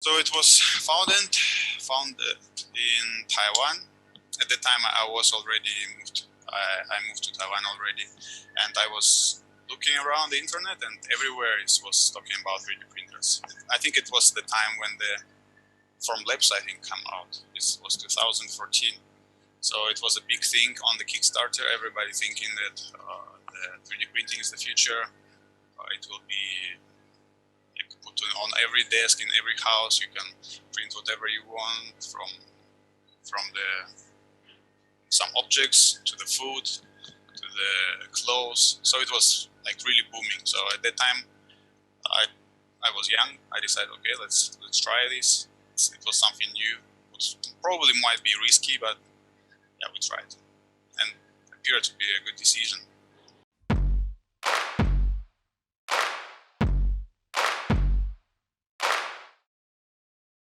So it was founded in Taiwan. At the time, I was already moved. I moved to Taiwan already, and I was looking around the internet, and everywhere it was talking about 3D printers. I think it was the time when the Formlabs, I think, come out. This was 2014. So it was a big thing on the Kickstarter. Everybody thinking that the 3D printing is the future. It will be put on every desk in every house. You can print whatever you want from the some objects to the food to the clothes. So it was like really booming. So at that time, I was young. I decided, okay, let's try this. It was something new. It probably might be risky, but yeah, we tried, and it appeared to be a good decision.